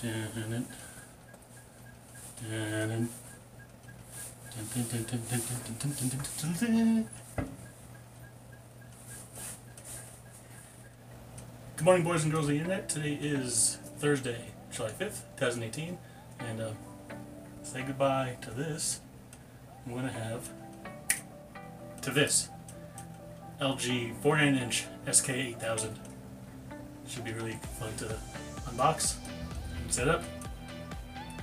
Good morning, boys and girls of the internet. Today is Thursday, July 5th, 2018, and say goodbye to this. I'm going to have to this LG 49-inch SK8000. Should be really fun to unbox and set up.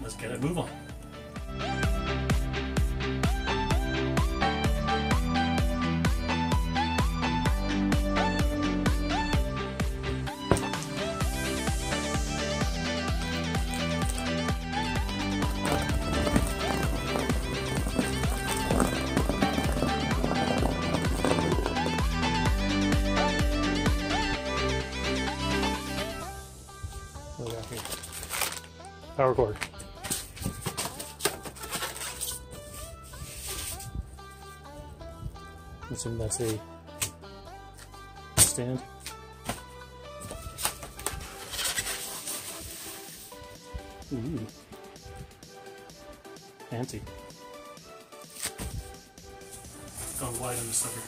Let's get it move on. What do we got here? Power cord. I assume that's a stand. Ooh. Fancy. Gone wide on the sucker.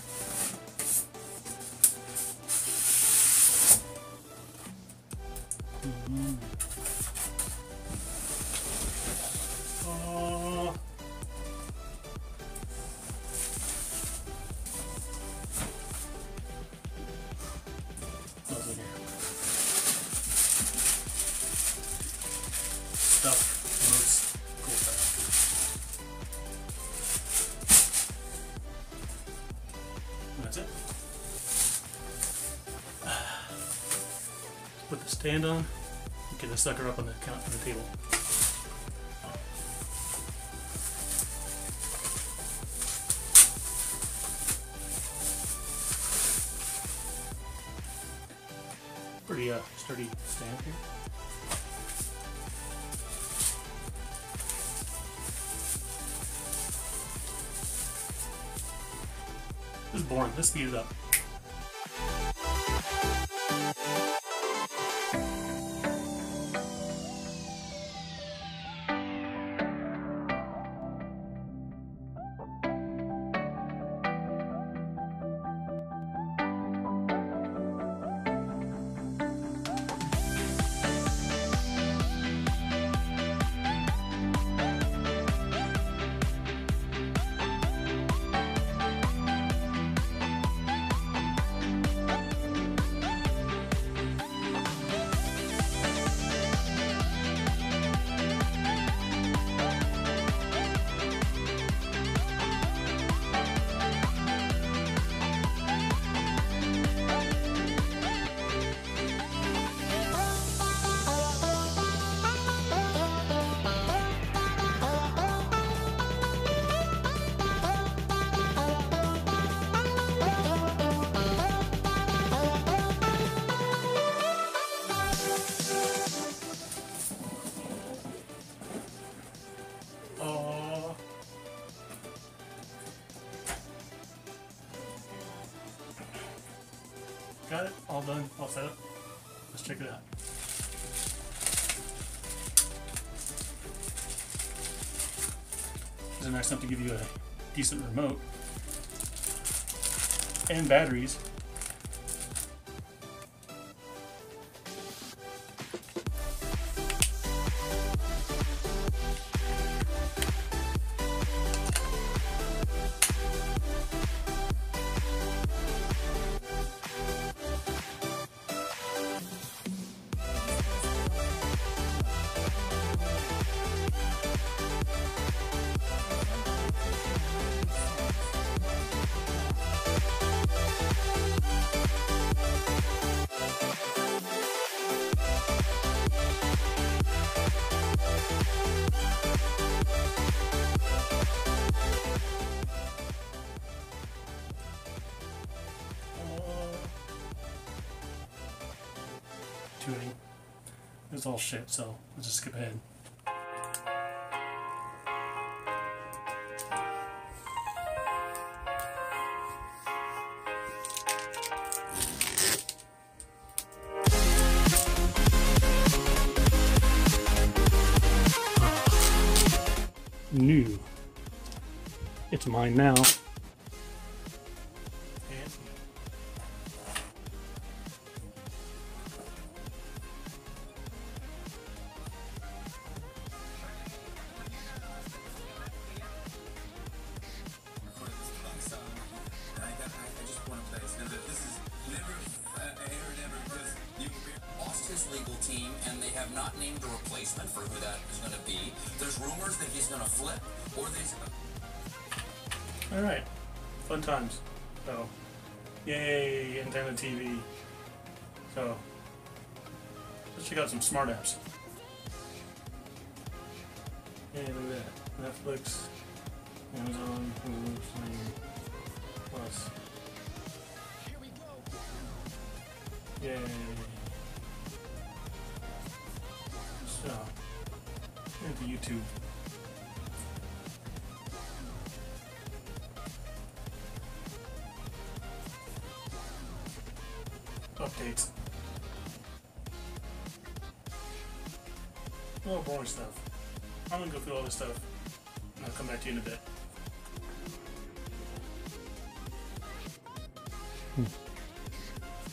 Oh. What's in here? Stuff, remotes, cool stuff. And that's it. Put the stand on. Get the sucker up on the table. Pretty sturdy stand here. This is boring. Let's speed it up. Got it, all done, all set up. Let's check it out. These are nice enough to give you a decent remote and batteries. Tuning. It's all shit, so let's just skip ahead. new. It's mine now. His legal team, and they have not named a replacement for who that is going to be. There's rumors that he's going to flip, or there's... Alright, fun times. So, yay, antenna TV. So, let's check out some smart apps. Hey, look at that. Netflix, Amazon, Hulu, Sling, Plus. Yay. So, into YouTube. Updates. More boring stuff. I'm gonna go through all this stuff and I'll come back to you in a bit.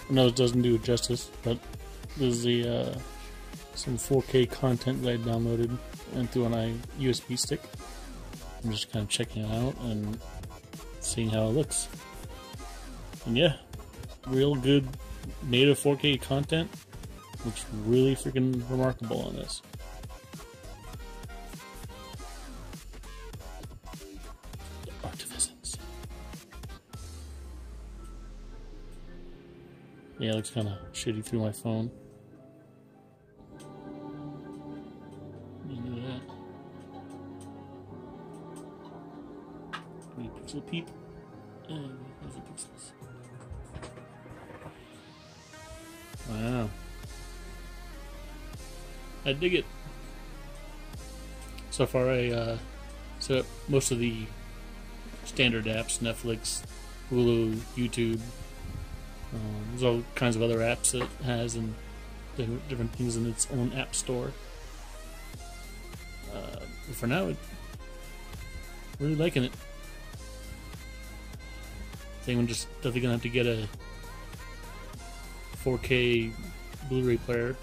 I know it doesn't do it justice, but this is the some 4K content that I downloaded and threw on a USB stick. I'm just kind of checking it out and seeing how it looks. And yeah, real good native 4K content. Looks really freaking remarkable on this. Artificence. Yeah, it looks kind of shitty through my phone. Look at that. Pixel peep. And there's the pixels. Wow. I dig it. So far I set up most of the standard apps, Netflix, Hulu, YouTube. There's all kinds of other apps that it has and different things in its own app store. But for now, really liking it. I think I'm just definitely gonna have to get a 4K Blu-ray player.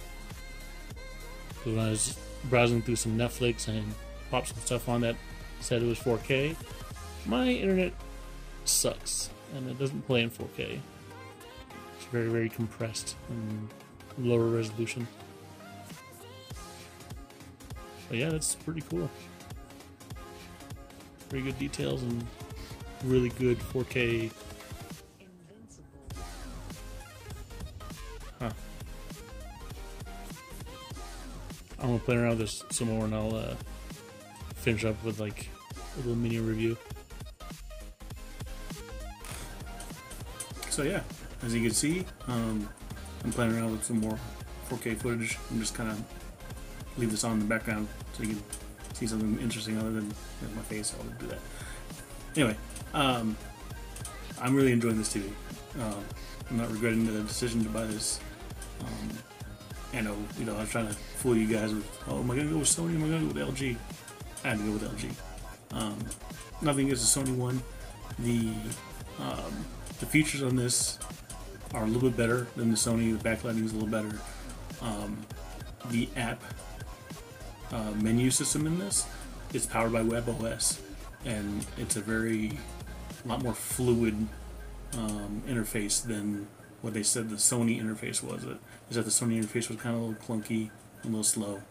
Because when I was browsing through some Netflix and popped some stuff on that said it was 4K, my internet sucks and it doesn't play in 4K. It's very, very compressed and lower resolution. But yeah, that's pretty cool. Very good details and really good 4K. Huh. I'm gonna play around with this some more and I'll finish up with like a little mini review. So yeah, as you can see, I'm playing around with some more 4K footage. I'm just kind of leave this on in the background so you can see something interesting other than my face. I'll do that. Anyway, I'm really enjoying this TV. I'm not regretting the decision to buy this. I know, I was trying to fool you guys with, oh, am I going to go with Sony? Am I going to go with LG? I had to go with LG. Nothing against the Sony one. The features on this are a little bit better than the Sony. The backlighting is a little better. The app menu system in this is powered by webOS, and it's a lot more fluid interface than what they said the Sony interface was. Is that the Sony interface was kind of a little clunky, a little slow.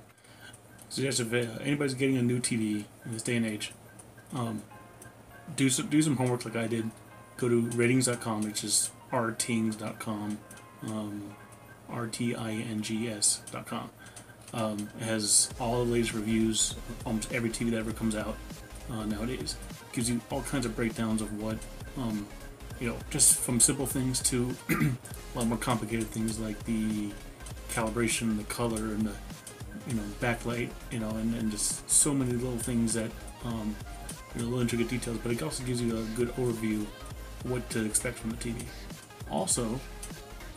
So yes, if anybody's getting a new TV in this day and age, do some homework like I did. Go to ratings.com, which is rtings.com, rtings.com. It has all the latest reviews, almost every TV that ever comes out nowadays. It gives you all kinds of breakdowns of what, just from simple things to a lot more complicated things like the calibration, the color, and the backlight, and just so many little things that little intricate details. But it also gives you a good overview of what to expect from the TV. Also,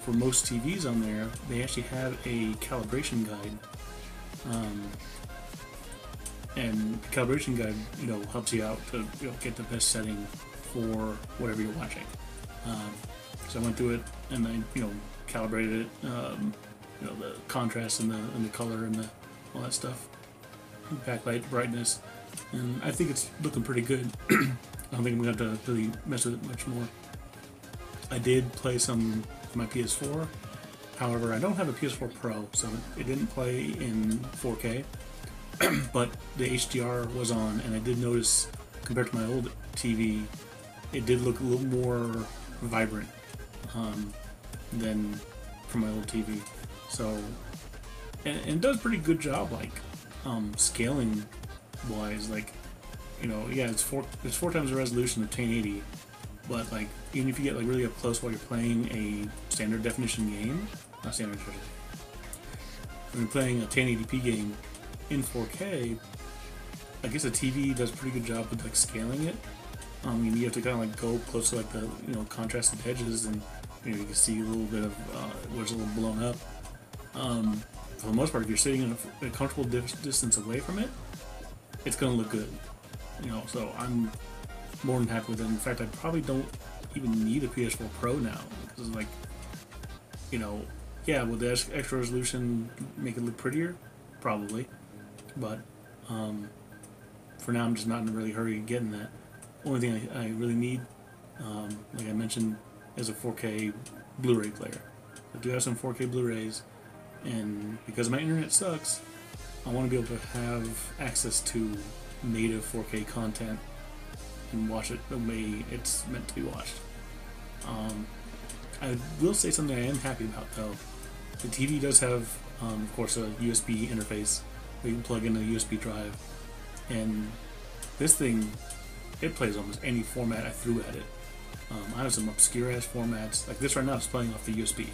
for most TVs on there, they actually have a calibration guide. and the calibration guide, you know, helps you out to, you know, get the best setting for whatever you're watching. So I went through it and I, you know, calibrated it, you know, the contrast and the color and all that stuff, backlight, brightness, and I think it's looking pretty good. I don't think I'm gonna have to really mess with it much more. I did play some with my PS4. However, I don't have a PS4 Pro, so it didn't play in 4K, but the HDR was on, and I did notice, compared to my old TV, it did look a little more vibrant than from my old TV. So, and it does a pretty good job, like, scaling wise. Like, you know, yeah, it's four times the resolution of 1080, but like, even if you get like really up close while you're playing a standard definition game, not standard definition, when you're playing a 1080p game in 4K, I guess the TV does a pretty good job with like scaling it. You have to kind of like go close to like the, you know, contrasted edges, and you know, you can see a little bit of where it's a little blown up. For the most part, if you're sitting in a comfortable distance away from it, it's gonna look good. You know, so I'm more than happy with it. In fact, I probably don't even need a PS4 Pro now, because like, you know, yeah, will the extra resolution make it look prettier? Probably, but for now I'm just not in a really hurry to get in that. Only thing I really need, like I mentioned, is a 4K Blu-ray player. I do have some 4K Blu-rays, and because my internet sucks, I want to be able to have access to native 4K content and watch it the way it's meant to be watched. I will say something I am happy about though. The TV does have, of course, a USB interface where you can plug in a USB drive, and this thing, it plays almost any format I threw at it. I have some obscure ass formats, like this right now is playing off the USB.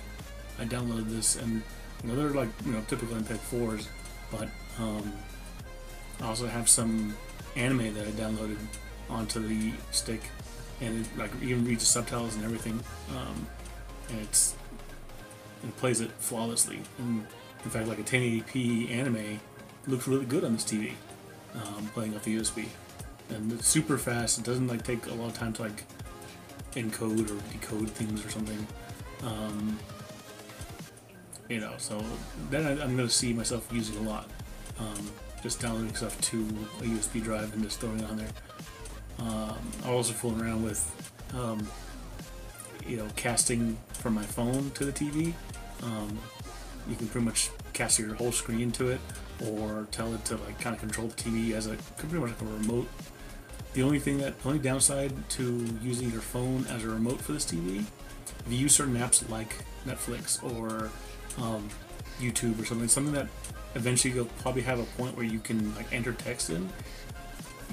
I downloaded this, and you know, they're like, you know, typical MP4s, but I also have some anime that I downloaded onto the stick, and it like even reads the subtitles and everything, and it plays it flawlessly. And in fact, like a 1080p anime looks really good on this TV, playing off the USB, and it's super fast. It doesn't like take a lot of time to like encode or decode things or something. You know, so then I'm going to see myself using a lot. Just downloading stuff to a USB drive and just throwing it on there. I'm also fooling around with, you know, casting from my phone to the TV. You can pretty much cast your whole screen to it, or tell it to like kind of control the TV as a pretty much like a remote. The only downside to using your phone as a remote for this TV, if you use certain apps like Netflix or YouTube or something that eventually you'll probably have a point where you can like enter text in.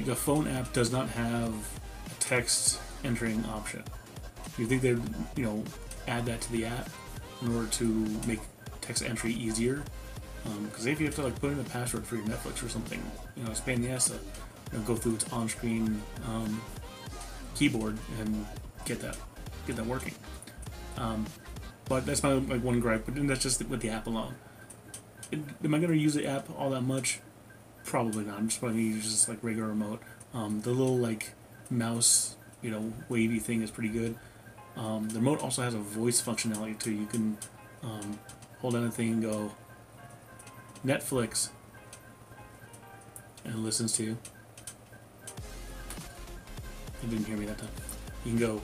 The phone app does not have a text entering option. You think they'd, you know, add that to the app in order to make text entry easier? Because if you have to like put in a password for your Netflix or something, you know, it's a pain in the ass to, you know, go through its on-screen keyboard and get that working. But that's my like one gripe. But that's just with the app alone. Am I going to use the app all that much? Probably not. I'm just probably going to use just like regular remote. The little like mouse, you know, wavy thing is pretty good. The remote also has a voice functionality too. You can hold down the thing and go Netflix, and it listens to you. You didn't hear me that time. You can go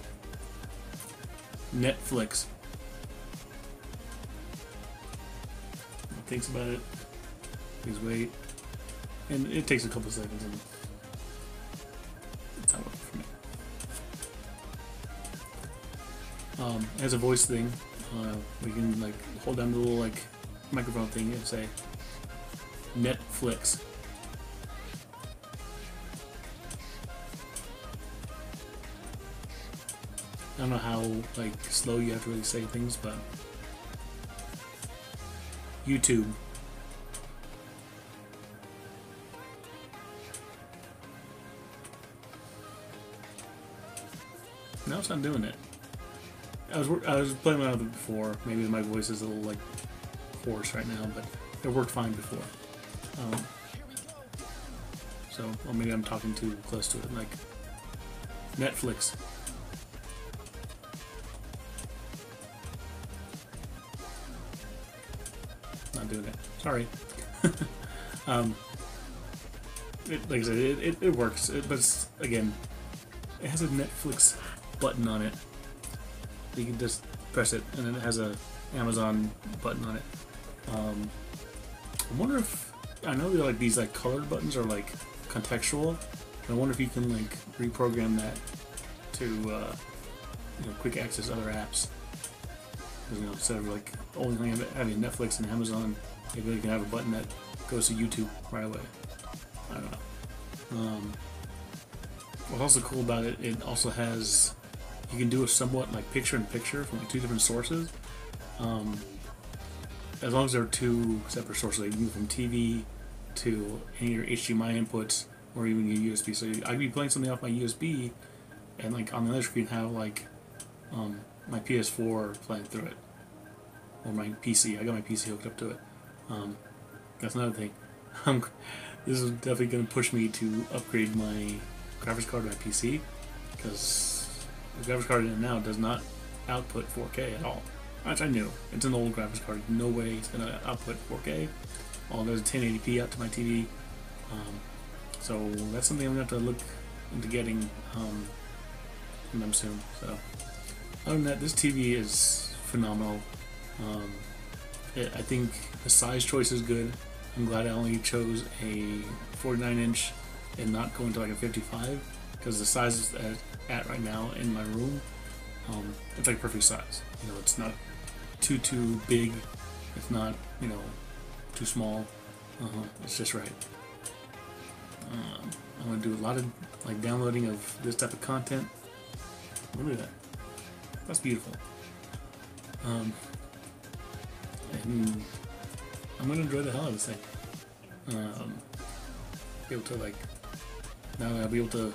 Netflix. It thinks about it. Please wait. And it takes a couple seconds, and it's not working for me. It has a voice thing. We can like hold down the little like microphone thing and say Netflix. I don't know how like slow you have to really say things, but YouTube. No, it's not doing it. I was playing around with it before. Maybe my voice is a little like hoarse right now, but it worked fine before. So, or maybe I'm talking too close to it, like Netflix. Not doing it. Sorry. Like I said, it works, but it's, again, it has a Netflix button on it. You can just press it, and then it has a Amazon button on it. I wonder if, I know they're like these like colored buttons are like contextual. I wonder if you can like reprogram that to you know, quick access other apps. You know, instead of like only having Netflix and Amazon, maybe you can have a button that goes to YouTube right away. I don't know. What's also cool about it, it also has, you can do a somewhat like picture-in-picture from like two different sources. As long as there are two separate sources, like you can move from TV to any of your HDMI inputs or even your USB. So I could be playing something off my USB and like on the other screen have like my PS4 playing through it. Or my PC. I got my PC hooked up to it. That's another thing. This is definitely going to push me to upgrade my graphics card to my PC, because the graphics card in it now does not output 4K at all. Which I knew. It's an old graphics card. No way it's going to output 4K. All there's 1080p out to my TV. So that's something I'm going to have to look into getting sometime soon. So other than that, this TV is phenomenal. I think the size choice is good. I'm glad I only chose a 49-inch and not going to like a 55, because the size at right now in my room, it's like perfect size. You know, it's not too big. It's not, you know, too small. It's just right. I'm gonna do a lot of like downloading of this type of content. Look at that. That's beautiful. And I'm gonna enjoy the hell out of this thing. Be able to like, now I'll be able to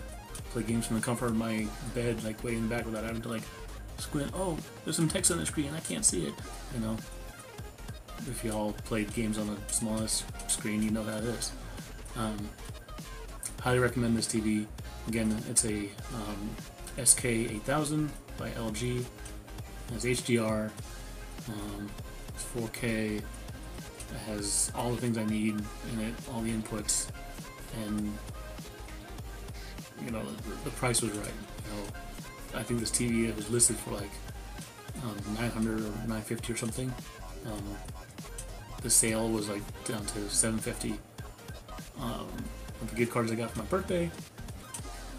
play games from the comfort of my bed, like way in the back without having to like squint. Oh, there's some text on the screen, I can't see it. You know, if you all played games on the smallest screen, you know how it is. Highly recommend this TV. Again, it's a SK8000 by LG. It has HDR. It's 4K. It has all the things I need in it, all the inputs, and you know the price was right. You know, I think this TV, it was listed for like $900 or $950 or something. The sale was like down to $750. With the gift cards I got for my birthday,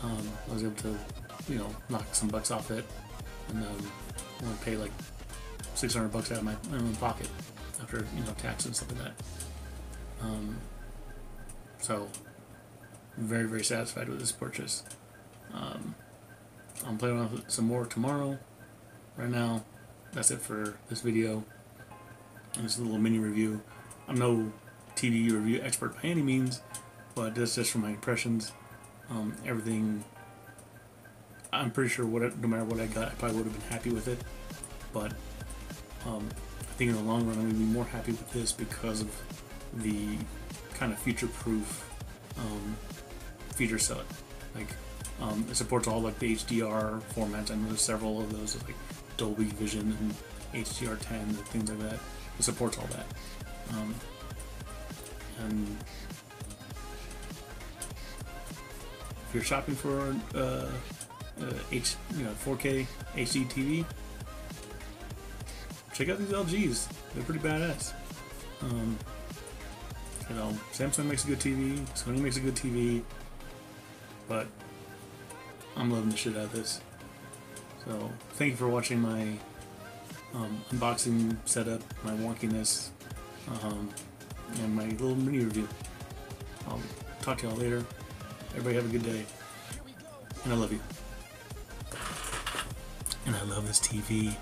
I was able to, you know, knock some bucks off it, and only pay like $600 out of my own pocket after, you know, tax and stuff like that. So very, very satisfied with this purchase. I'm playing around with it some more tomorrow. Right now, that's it for this video. And this is a little mini review. I'm no TV review expert by any means, but this is just from my impressions. Everything, I'm pretty sure no matter what I got, I probably would have been happy with it. But I think in the long run, I'm going to be more happy with this because of the kind of future-proof feature set. Like, it supports all like the HDR formats. I know there's several of those, like Dolby Vision and HDR10 and things like that. It supports all that. And if you're shopping for 4K HD TV, check out these LGs. They're pretty badass. You know, Samsung makes a good TV, Sony makes a good TV, but I'm loving the shit out of this. So thank you for watching my unboxing setup, my wonkiness, and my little mini review. I'll talk to y'all later. Everybody have a good day. And I love you. And I love this TV.